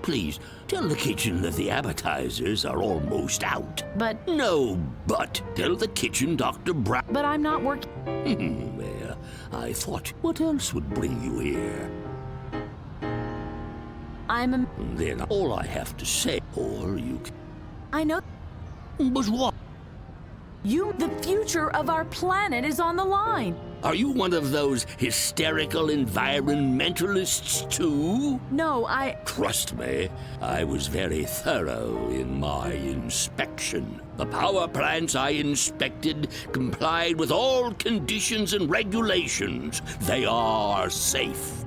Please, tell the kitchen that the appetizers are almost out. But... No, but. Tell the kitchen Dr. Brown... But I'm not working... There. I thought, what else would bring you here? I'm a... Then all I have to say, or you can... I know... But what? The future of our planet is on the line. Are you one of those hysterical environmentalists, too? No, Trust me, I was very thorough in my inspection. The power plants I inspected complied with all conditions and regulations. They are safe.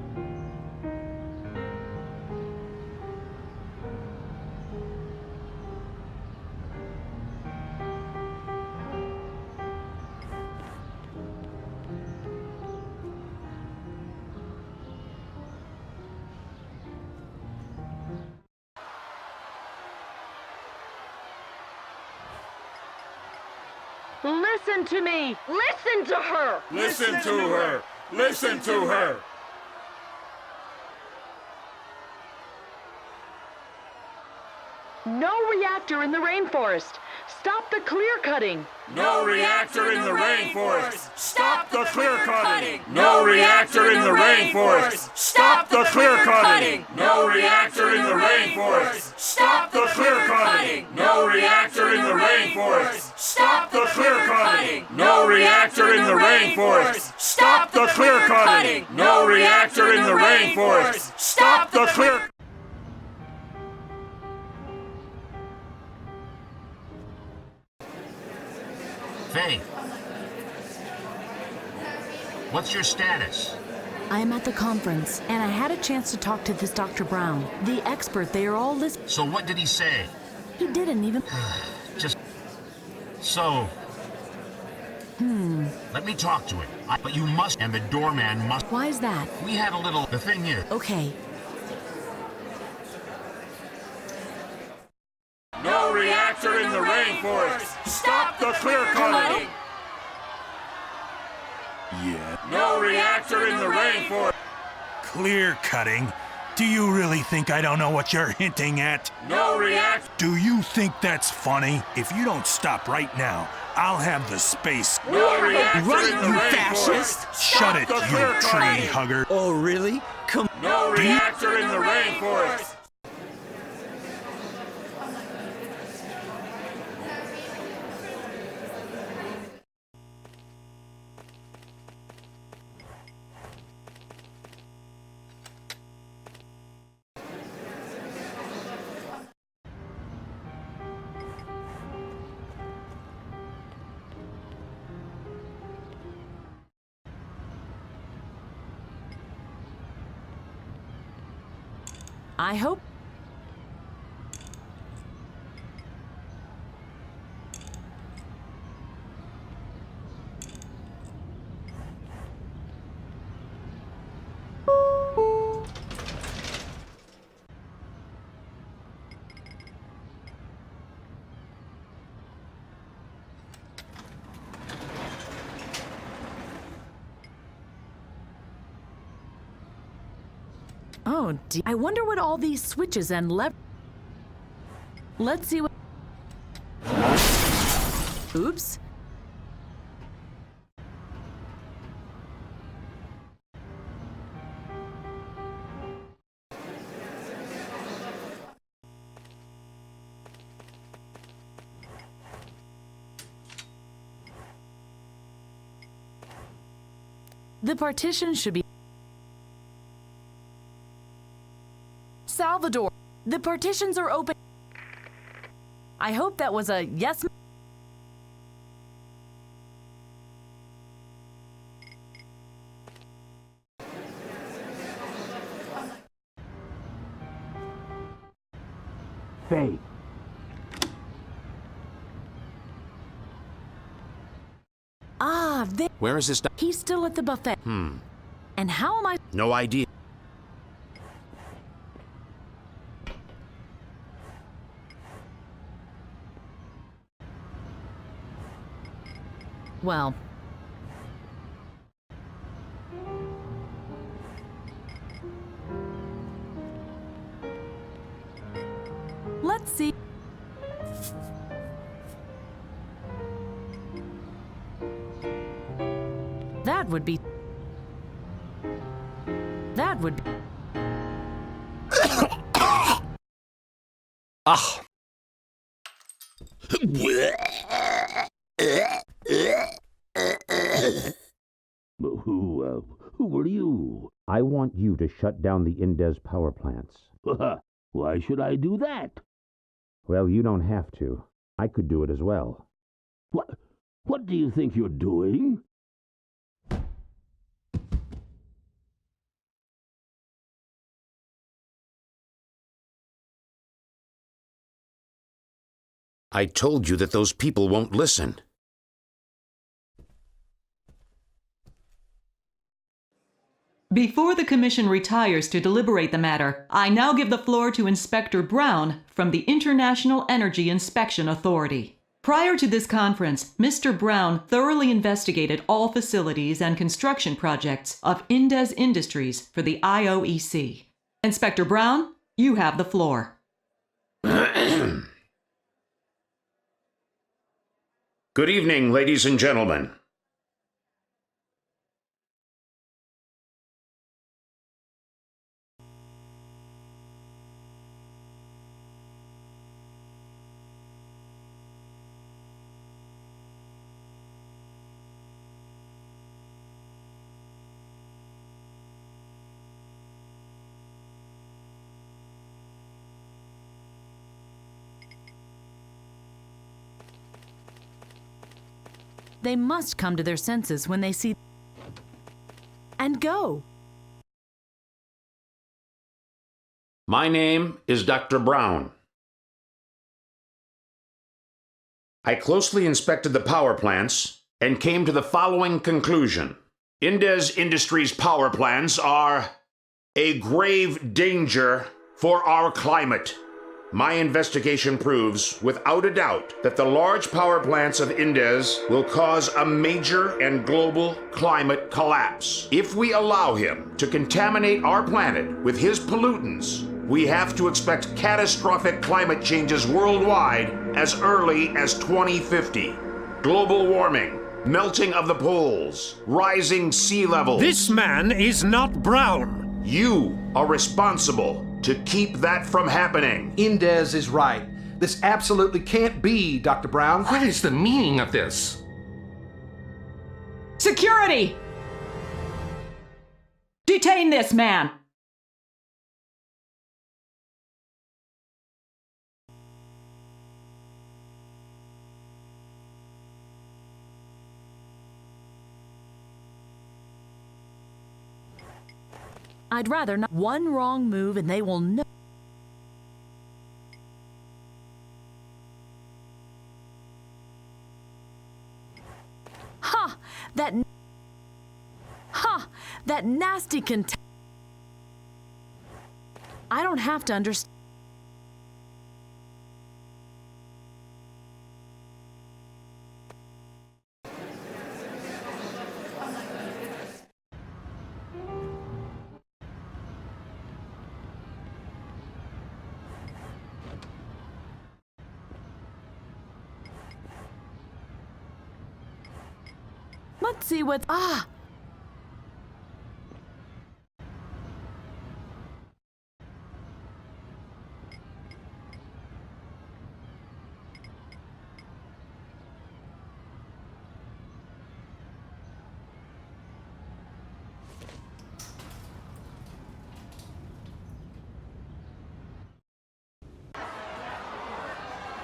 Listen to me! Listen to her! Listen to her! Listen to her! No reactor in the rainforest! Stop the clear cutting! No reactor in the rainforest! Stop the clear cutting! No reactor in the rainforest! Stop the clear cutting! No reactor in the rainforest! Stop the clear cutting! No reactor in the rainforest! Stop the clear cutting! No reactor in the rainforest! Stop the clear cutting! No reactor in the rainforest! Stop the clear... Faith, what's your status? I am at the conference, and I had a chance to talk to this Dr. Brown, the expert. They are all listening. So what did he say? He didn't even... Just... So... Let me talk to him. But you must, and the doorman must... Why is that? We had a little... The thing is... Okay. No reactor in the rainforest! Stop the clear cutting! Yeah. No reactor in the rainforest! Clear cutting? Do you really think I don't know what you're hinting at? No reactor! Do you think that's funny? If you don't stop right now, I'll have the space... No reactor Right, in the you rainforest! fascist! Shut it, the you clear tree cutting! hugger! Oh, really? Come... No reactor in the rainforest! I hope... Oh, I wonder what all these switches and Let's see what... Oops. The partition should be... Salvador, the partitions are open. I hope that was a yes. Faith. Ah, Where is this? he's still at the buffet. And how am I... No idea. Well... Let's see. That would be... That would be... Ah! Who are you? I want you to shut down the Indez power plants. Why should I do that? Well, you don't have to. I could do it as well. What do you think you're doing? I told you that those people won't listen. Before the Commission retires to deliberate the matter, I now give the floor to Inspector Brown from the International Energy Inspection Authority. Prior to this conference, Mr. Brown thoroughly investigated all facilities and construction projects of Indez Industries for the IOEC. Inspector Brown, you have the floor. Good evening, ladies and gentlemen. They must come to their senses when they see... And go. My name is Dr. Brown. I closely inspected the power plants and came to the following conclusion. Indez Industries power plants are a grave danger for our climate. My investigation proves, without a doubt, that the large power plants of Indez will cause a major and global climate collapse. If we allow him to contaminate our planet with his pollutants, we have to expect catastrophic climate changes worldwide as early as 2050. Global warming, melting of the poles, rising sea levels. This man is not Brown. You are responsible to keep that from happening. Indez is right. This absolutely can't be, Dr. Brown. What is the meaning of this? Security! Detain this man! I'd rather not. One wrong move and they will know. Ha! That nasty I don't have to understand. Let's see what...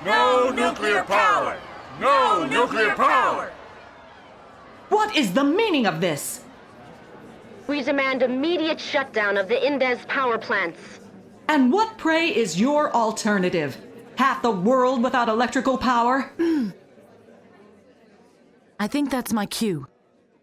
No nuclear power! No nuclear power! What is the meaning of this? We demand immediate shutdown of the Indez power plants. And what, pray, is your alternative? Half the world without electrical power? I think that's my cue.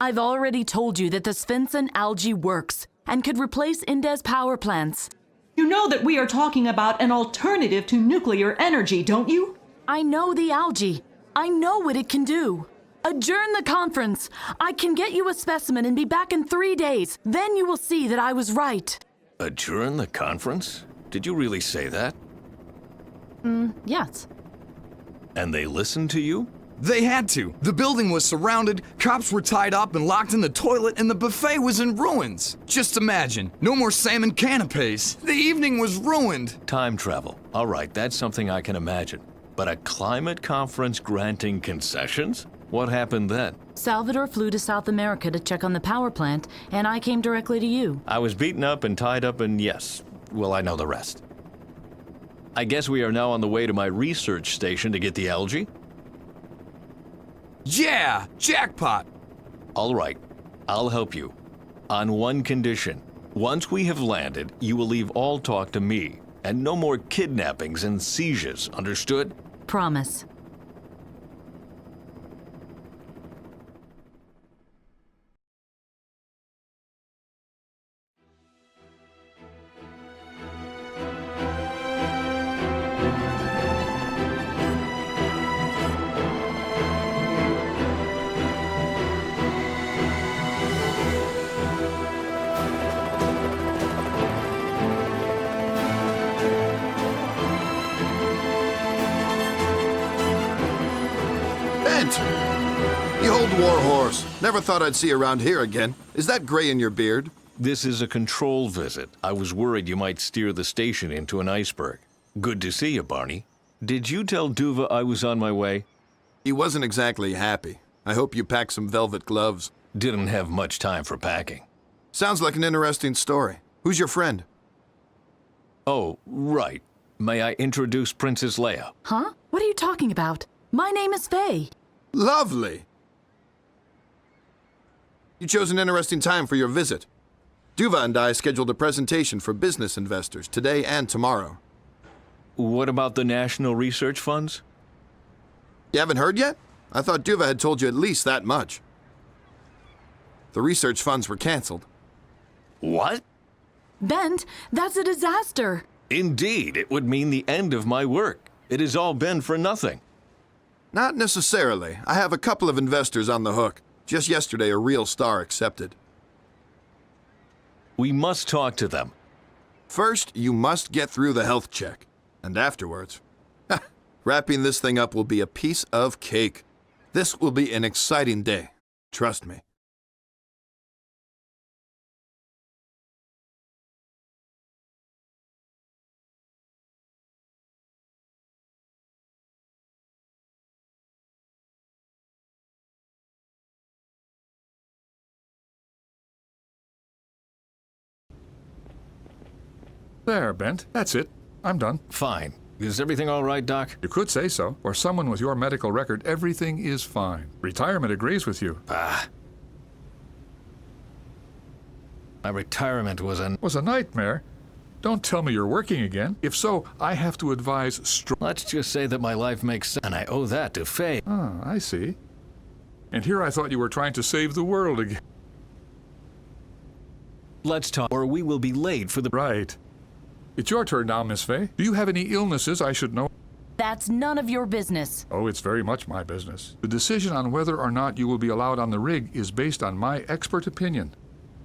I've already told you that the Svensson algae works and could replace Indez power plants. You know that we are talking about an alternative to nuclear energy, don't you? I know the algae. I know what it can do. Adjourn the conference. I can get you a specimen and be back in 3 days. Then you will see that I was right. Adjourn the conference? Did you really say that? Yes. And they listened to you? They had to. The building was surrounded, cops were tied up and locked in the toilet, and the buffet was in ruins. Just imagine, no more salmon canapes. The evening was ruined. Time travel. All right, that's something I can imagine. But a climate conference granting concessions? What happened then? Salvador flew to South America to check on the power plant, and I came directly to you. I was beaten up and tied up and yes, well, I know the rest. I guess we are now on the way to my research station to get the algae? Yeah, jackpot. All right, I'll help you. On one condition. Once we have landed, you will leave all talk to me, and no more kidnappings and seizures, understood? Promise. You old war horse. Never thought I'd see you around here again. Is that gray in your beard? This is a control visit. I was worried you might steer the station into an iceberg. Good to see you, Barney. Did you tell Duva I was on my way? He wasn't exactly happy. I hope you packed some velvet gloves. Didn't have much time for packing. Sounds like an interesting story. Who's your friend? Oh, right. May I introduce Princess Leia? Huh? What are you talking about? My name is Faye. Lovely. You chose an interesting time for your visit. Duva and I scheduled a presentation for business investors today and tomorrow. What about the National Research Funds? You haven't heard yet? I thought Duva had told you at least that much. The research funds were canceled. What? Bent, that's a disaster. Indeed, it would mean the end of my work. It has all been for nothing. Not necessarily. I have a couple of investors on the hook. Just yesterday, a real star accepted. We must talk to them. First, you must get through the health check. And afterwards, wrapping this thing up will be a piece of cake. This will be an exciting day. Trust me. There, Bent. That's it. I'm done. Fine. Is everything all right, Doc? You could say so. For someone with your medical record, everything is fine. Retirement agrees with you. My retirement was a nightmare. Don't tell me you're working again. If so, I have to advise Let's just say that my life makes sense, and I owe that to Faye. Ah, I see. And here I thought you were trying to save the world again. Let's talk, or we will be late for the... Right. It's your turn now, Miss Faye. Do you have any illnesses I should know? That's none of your business. Oh, it's very much my business. The decision on whether or not you will be allowed on the rig is based on my expert opinion.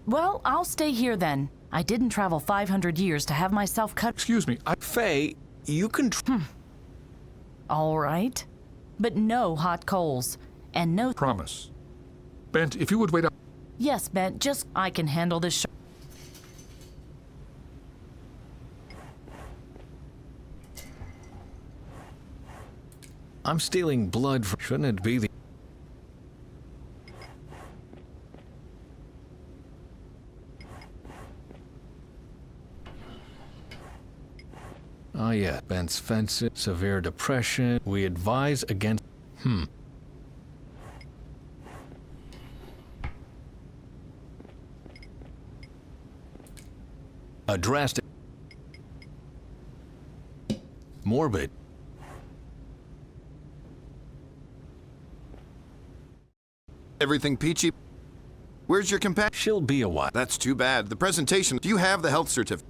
Well, I'll stay here then. I didn't travel 500 years to have myself cut. Excuse me, Faye, you can... All right. But no hot coals. And no... Promise. Bent, if you would wait up... Yes, Bent, just... I can handle this I'm stealing blood from... Shouldn't it be the... Oh yeah, Bent's fences, severe depression. We advise against... A drastic... Morbid. Everything peachy? Where's your companion? She'll be a while. That's too bad. The presentation... Do you have the health certificate?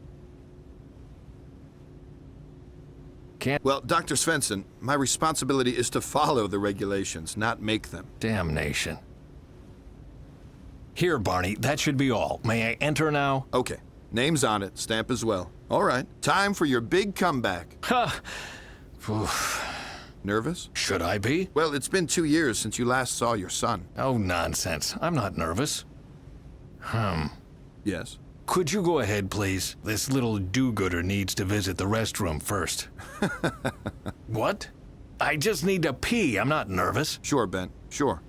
Well, Dr. Svensson, my responsibility is to follow the regulations, not make them. Damnation. Here, Barney, that should be all. May I enter now? Okay. Name's on it, stamp as well. All right. Time for your big comeback. Ha! Nervous? Should I be? Well, it's been 2 years since you last saw your son. Oh, nonsense. I'm not nervous. Yes? Could you go ahead, please? This little do-gooder needs to visit the restroom first. What? I just need to pee. I'm not nervous. Sure, Ben. Sure.